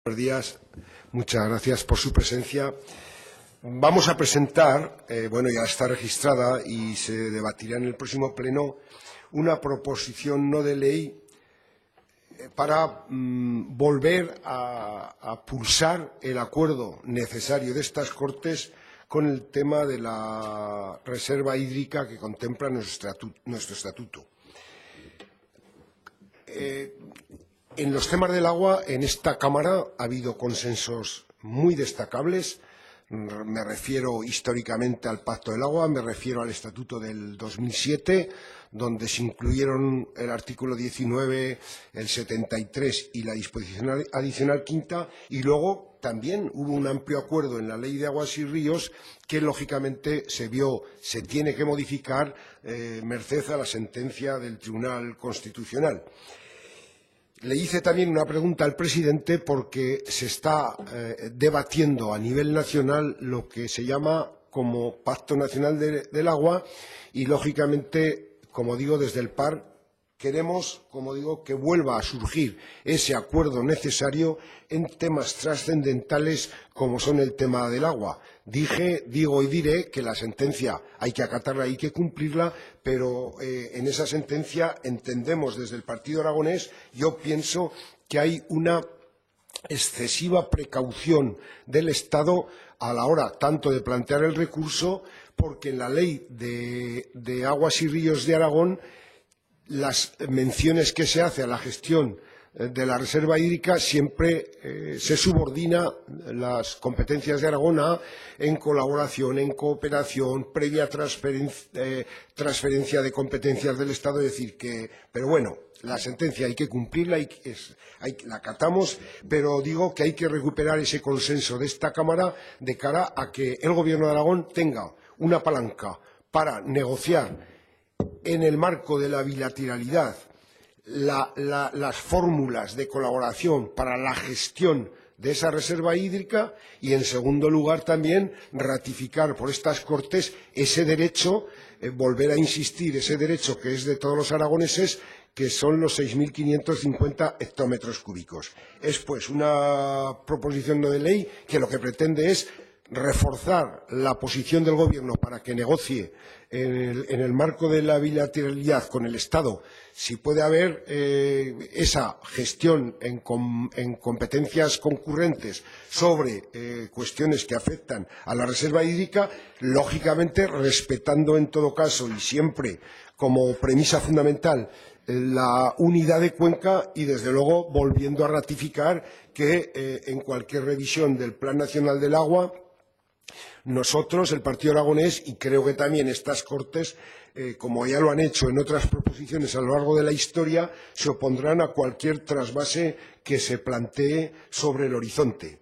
Buenos días, muchas gracias por su presencia. Vamos a presentar, ya está registrada y se debatirá en el próximo pleno, una proposición no de ley para volver a pulsar el acuerdo necesario de estas Cortes con el tema de la reserva hídrica que contempla nuestro estatuto. En los temas del agua, en esta Cámara ha habido consensos muy destacables. Me refiero históricamente al Pacto del Agua, me refiero al Estatuto del 2007, donde se incluyeron el artículo 19, el 73 y la disposición adicional quinta, y luego también hubo un amplio acuerdo en la Ley de Aguas y Ríos que, lógicamente, se tiene que modificar merced a la sentencia del Tribunal Constitucional. Le hice también una pregunta al presidente porque se está debatiendo a nivel nacional lo que se llama como Pacto Nacional del Agua y, lógicamente, como digo, desde el PAR queremos, que vuelva a surgir ese acuerdo necesario en temas trascendentales como son el tema del agua. Digo y diré que la sentencia hay que acatarla, hay que cumplirla, pero en esa sentencia entendemos desde el Partido Aragonés, yo pienso que hay una excesiva precaución del Estado a la hora tanto de plantear el recurso, porque en la Ley de Aguas y Ríos de Aragón las menciones que se hace a la gestión de la reserva hídrica siempre se subordina las competencias de Aragón a en colaboración, en cooperación, previa transferencia de competencias del Estado. Es decir, pero bueno, la sentencia hay que cumplirla, la acatamos, pero digo que hay que recuperar ese consenso de esta Cámara de cara a que el Gobierno de Aragón tenga una palanca para negociar en el marco de la bilateralidad las fórmulas de colaboración para la gestión de esa reserva hídrica y, en segundo lugar, también ratificar por estas Cortes ese derecho, volver a insistir, ese derecho que es de todos los aragoneses, que son los 6.550 hectómetros cúbicos. Es, pues, una proposición no de ley que lo que pretende es reforzar la posición del Gobierno para que negocie en el marco de la bilateralidad con el Estado si puede haber esa gestión en competencias concurrentes sobre cuestiones que afectan a la reserva hídrica, lógicamente respetando en todo caso y siempre como premisa fundamental la unidad de cuenca y, desde luego, volviendo a ratificar que en cualquier revisión del Plan Nacional del Agua, nosotros, el Partido Aragonés, y creo que también estas Cortes, como ya lo han hecho en otras proposiciones a lo largo de la historia, se opondrán a cualquier trasvase que se plantee sobre el horizonte.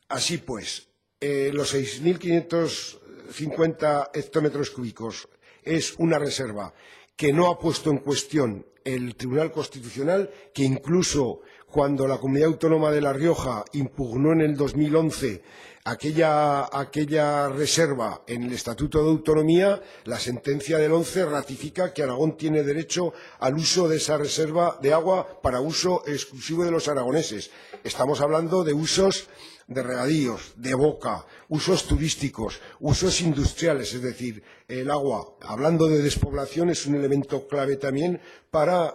Así pues, los 6.550 hectómetros cúbicos es una reserva que no ha puesto en cuestión el Tribunal Constitucional, que incluso cuando la Comunidad Autónoma de La Rioja impugnó en el 2011 aquella reserva en el Estatuto de Autonomía, la sentencia del 11 ratifica que Aragón tiene derecho al uso de esa reserva de agua para uso exclusivo de los aragoneses. Estamos hablando de usos de regadíos, de boca, usos turísticos, usos industriales, es decir, el agua, hablando de despoblación, es un elemento clave también para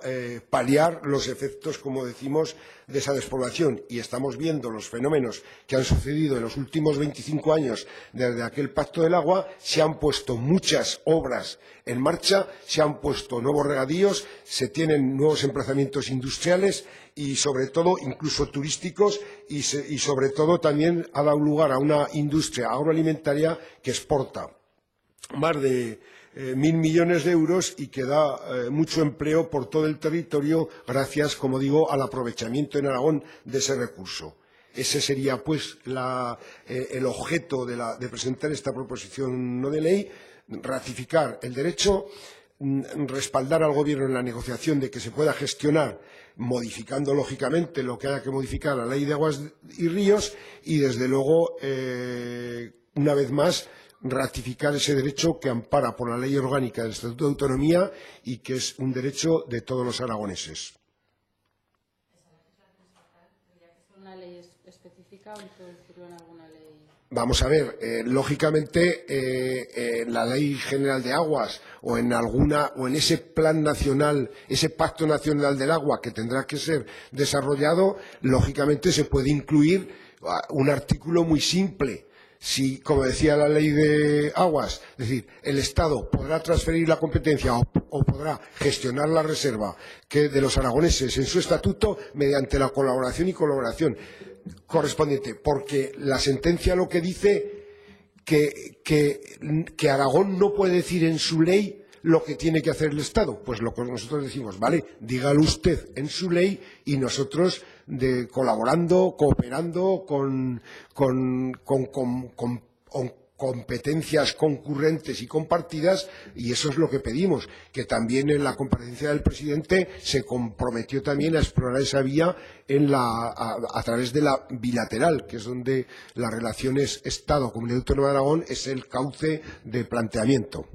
paliar los efectos, como decimos, de esa despoblación. Y estamos viendo los fenómenos que han sucedido en los últimos 25 años desde aquel Pacto del Agua. Se han puesto muchas obras en marcha, se han puesto nuevos regadíos, se tienen nuevos emplazamientos industriales y, sobre todo, incluso turísticos y sobre todo, también ha dado lugar a una industria agroalimentaria que exporta más de 1.000 millones de euros y que da mucho empleo por todo el territorio gracias, como digo, al aprovechamiento en Aragón de ese recurso. Ese sería, pues, el objeto de presentar esta proposición no de ley: ratificar el derecho, respaldar al Gobierno en la negociación de que se pueda gestionar, modificando lógicamente lo que haya que modificar la Ley de Aguas y Ríos y, desde luego, una vez más, ratificar ese derecho que ampara por la Ley Orgánica del Estatuto de Autonomía y que es un derecho de todos los aragoneses. Una ley especificado introducirlo en alguna ley? Vamos a ver, lógicamente en la Ley General de Aguas o en ese plan nacional, ese Pacto Nacional del Agua que tendrá que ser desarrollado, lógicamente se puede incluir un artículo muy simple. Si, como decía la Ley de Aguas, es decir, el Estado podrá transferir la competencia o podrá gestionar la reserva de los aragoneses en su estatuto mediante la colaboración correspondiente, porque la sentencia lo que dice que Aragón no puede decir en su ley lo que tiene que hacer el Estado. Pues lo que nosotros decimos, vale, dígalo usted en su ley y nosotros colaborando, cooperando con competencias concurrentes y compartidas, y eso es lo que pedimos, que también en la comparecencia del presidente se comprometió también a explorar esa vía a través de la bilateral, que es donde las relaciones Estado-Comunidad Autónoma de Aragón es el cauce de planteamiento.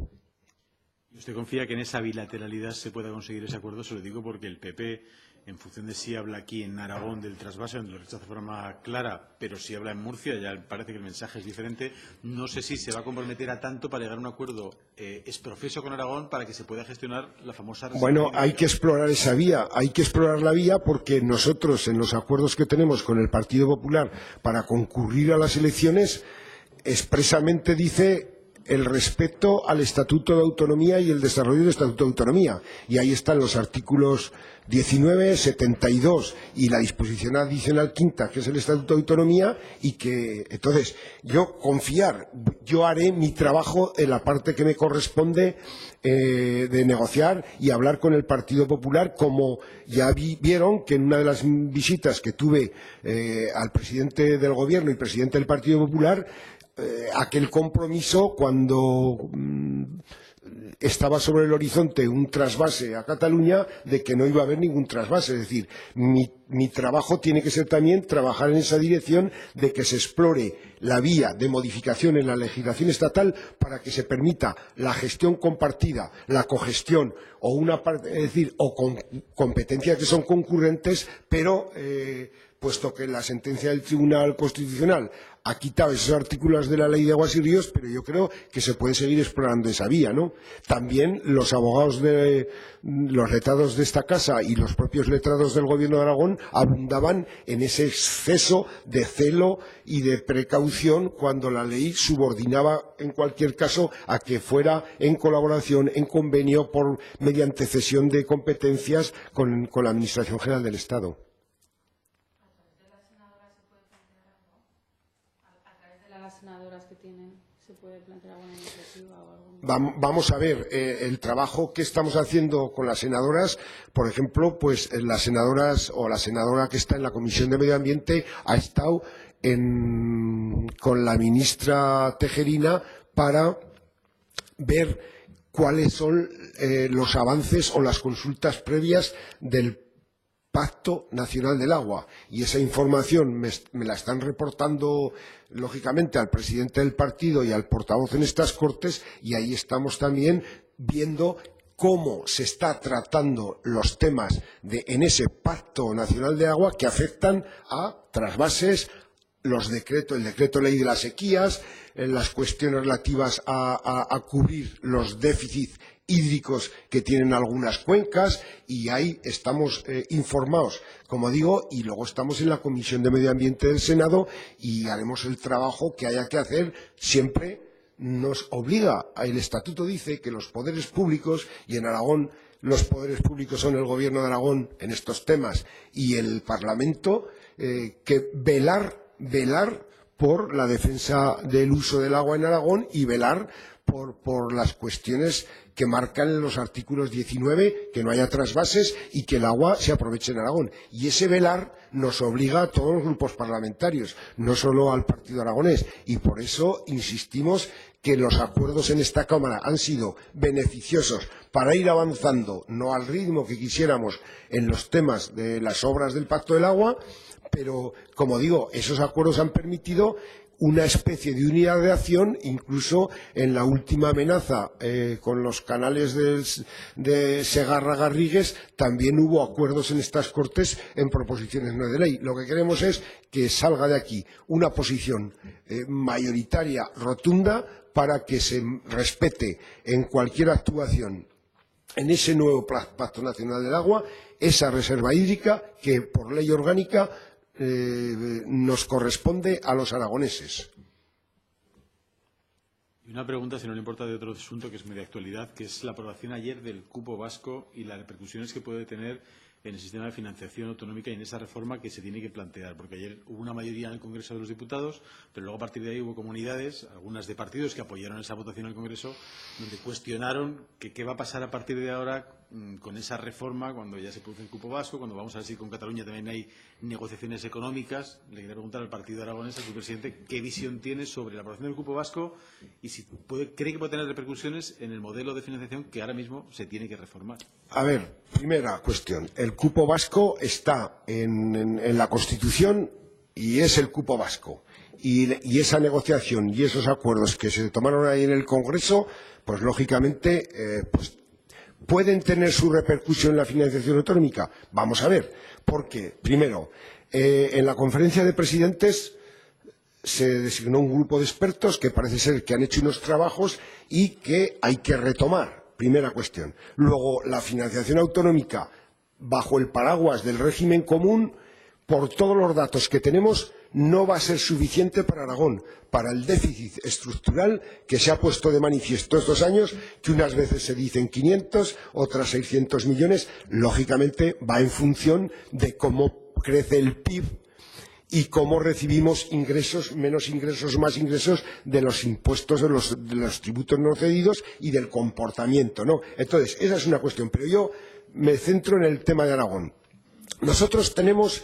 ¿Usted confía que en esa bilateralidad se pueda conseguir ese acuerdo? Se lo digo porque el PP, en función de si habla aquí en Aragón del trasvase, donde lo rechaza de forma clara, pero si habla en Murcia, ya parece que el mensaje es diferente. No sé si se va a comprometer a tanto para llegar a un acuerdo exprofeso con Aragón para que se pueda gestionar la famosa... Bueno, hay que explorar esa vía, hay que explorar la vía porque nosotros, en los acuerdos que tenemos con el Partido Popular para concurrir a las elecciones, expresamente dice el respeto al Estatuto de Autonomía y el desarrollo del Estatuto de Autonomía. Y ahí están los artículos 19, 72 y la disposición adicional quinta, que es el Estatuto de Autonomía, y que, entonces, yo haré mi trabajo en la parte que me corresponde de negociar y hablar con el Partido Popular, como ya vieron que en una de las visitas que tuve al presidente del Gobierno y presidente del Partido Popular, aquel compromiso cuando estaba sobre el horizonte un trasvase a Cataluña, de que no iba a haber ningún trasvase. Es decir, mi trabajo tiene que ser también trabajar en esa dirección de que se explore la vía de modificación en la legislación estatal para que se permita la gestión compartida, la cogestión o una parte, es decir, o con competencias que son concurrentes, pero puesto que la sentencia del Tribunal Constitucional ha quitado esos artículos de la Ley de Aguas y Ríos, pero yo creo que se puede seguir explorando esa vía, ¿no? También los abogados los letrados de esta casa y los propios letrados del Gobierno de Aragón abundaban en ese exceso de celo y de precaución cuando la ley subordinaba, en cualquier caso, a que fuera en colaboración, en convenio, mediante cesión de competencias con la Administración General del Estado. Las senadoras que tienen, ¿se puede plantear alguna iniciativa o algo? Vamos a ver, el trabajo que estamos haciendo con las senadoras, por ejemplo, pues las senadoras o la senadora que está en la Comisión de Medio Ambiente ha estado con la ministra Tejerina para ver cuáles son los avances o las consultas previas del Pacto Nacional del Agua, y esa información me la están reportando lógicamente al presidente del partido y al portavoz en estas Cortes, y ahí estamos también viendo cómo se está tratando los temas en ese Pacto Nacional de Agua que afectan a trasvases, el decreto ley de las sequías, las cuestiones relativas a cubrir los déficits hídricos que tienen algunas cuencas, y ahí estamos informados, como digo, y luego estamos en la Comisión de Medio Ambiente del Senado y haremos el trabajo que haya que hacer. Siempre nos obliga, el Estatuto dice que los poderes públicos, y en Aragón los poderes públicos son el Gobierno de Aragón en estos temas y el Parlamento, que velar por la defensa del uso del agua en Aragón y velar por las cuestiones que marcan los artículos 19, que no haya trasvases y que el agua se aproveche en Aragón. Y ese velar nos obliga a todos los grupos parlamentarios, no solo al Partido Aragonés. Y por eso insistimos que los acuerdos en esta Cámara han sido beneficiosos para ir avanzando, no al ritmo que quisiéramos en los temas de las obras del Pacto del Agua, Pero, como digo, esos acuerdos han permitido una especie de unidad de acción, incluso en la última amenaza con los canales de Segarra-Garrigues, también hubo acuerdos en estas Cortes en proposiciones no de ley. Lo que queremos es que salga de aquí una posición mayoritaria, rotunda, para que se respete en cualquier actuación en ese nuevo Pacto Nacional del Agua esa reserva hídrica que por ley orgánica nos corresponde a los aragoneses. Y una pregunta, si no le importa, de otro asunto que es muy de actualidad, que es la aprobación ayer del cupo vasco y las repercusiones que puede tener en el sistema de financiación autonómica y en esa reforma que se tiene que plantear. Porque ayer hubo una mayoría en el Congreso de los Diputados, pero luego a partir de ahí hubo comunidades, algunas de partidos que apoyaron esa votación en el Congreso, donde cuestionaron que qué va a pasar a partir de ahora con esa reforma cuando ya se produce el cupo vasco, cuando vamos a ver si con Cataluña también hay negociaciones económicas. Le quería preguntar al partido aragonés, a su presidente, qué visión tiene sobre la aprobación del cupo vasco y si cree que puede tener repercusiones en el modelo de financiación que ahora mismo se tiene que reformar. A ver, primera cuestión. El cupo vasco está en la Constitución y es el cupo vasco. Y esa negociación y esos acuerdos que se tomaron ahí en el Congreso, pues lógicamente, ¿pueden tener su repercusión en la financiación autonómica? Vamos a ver, porque, primero, en la conferencia de presidentes se designó un grupo de expertos que parece ser que han hecho unos trabajos y que hay que retomar. Primera cuestión. Luego, la financiación autonómica bajo el paraguas del régimen común, por todos los datos que tenemos, no va a ser suficiente para Aragón, para el déficit estructural que se ha puesto de manifiesto estos años, que unas veces se dicen 500, otras 600 millones. Lógicamente, va en función de cómo crece el PIB y cómo recibimos ingresos, menos ingresos, más ingresos de los impuestos, de los tributos no cedidos y del comportamiento, ¿no? Entonces, esa es una cuestión. Pero yo me centro en el tema de Aragón. Nosotros tenemos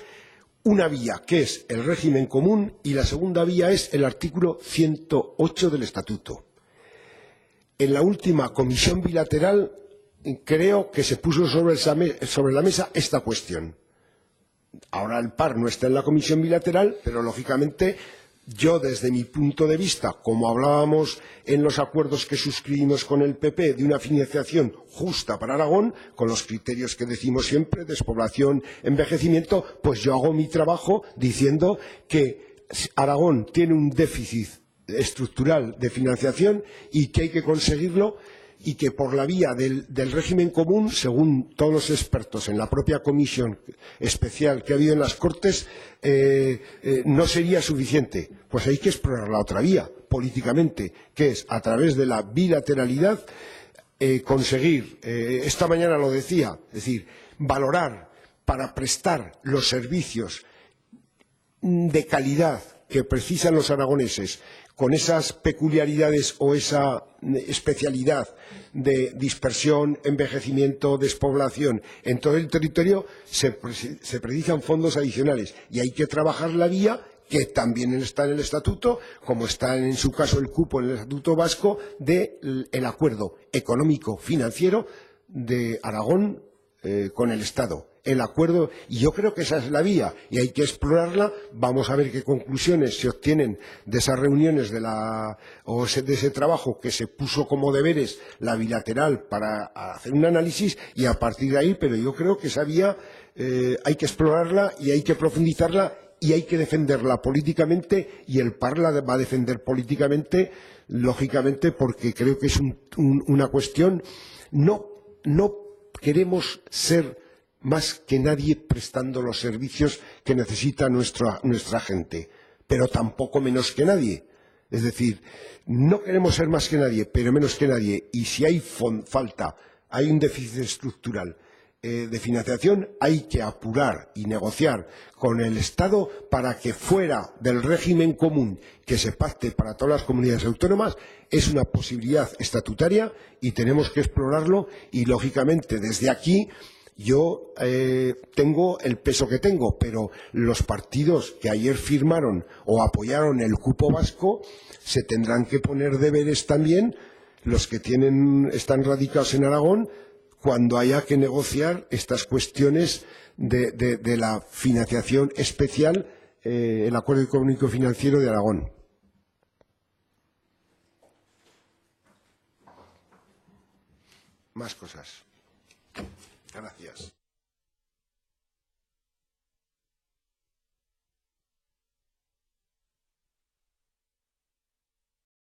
una vía, que es el régimen común, y la segunda vía es el artículo 108 del Estatuto. En la última comisión bilateral creo que se puso sobre la mesa esta cuestión. Ahora el PAR no está en la comisión bilateral, pero lógicamente yo desde mi punto de vista, como hablábamos en los acuerdos que suscribimos con el PP de una financiación justa para Aragón, con los criterios que decimos siempre, despoblación, envejecimiento, pues yo hago mi trabajo diciendo que Aragón tiene un déficit estructural de financiación y que hay que conseguirlo, y que por la vía del régimen común, según todos los expertos en la propia comisión especial que ha habido en las Cortes, no sería suficiente. Pues hay que explorar la otra vía, políticamente, que es a través de la bilateralidad conseguir, esta mañana lo decía, es decir, valorar para prestar los servicios de calidad que precisan los aragoneses, con esas peculiaridades o esa especialidad de dispersión, envejecimiento, despoblación en todo el territorio, se precisan fondos adicionales. Y hay que trabajar la vía, que también está en el Estatuto, como está en su caso el cupo en el Estatuto vasco, del acuerdo económico-financiero de Aragón con el Estado. El acuerdo, y yo creo que esa es la vía y hay que explorarla. Vamos a ver qué conclusiones se obtienen de esas reuniones de ese trabajo que se puso como deberes la bilateral para hacer un análisis, y a partir de ahí, pero yo creo que esa vía hay que explorarla y hay que profundizarla y hay que defenderla políticamente, y el PAR la va a defender políticamente, lógicamente, porque creo que es una cuestión. No queremos ser más que nadie prestando los servicios que necesita nuestra gente, pero tampoco menos que nadie. Es decir, no queremos ser más que nadie, pero menos que nadie. Y si hay hay un déficit estructural de financiación, hay que apurar y negociar con el Estado para que fuera del régimen común que se pacte para todas las comunidades autónomas. Es una posibilidad estatutaria y tenemos que explorarlo, y lógicamente desde aquí yo tengo el peso que tengo, pero los partidos que ayer firmaron o apoyaron el cupo vasco se tendrán que poner deberes también, los que están radicados en Aragón, cuando haya que negociar estas cuestiones de la financiación especial, el Acuerdo Económico y Financiero de Aragón. Más cosas. Gracias.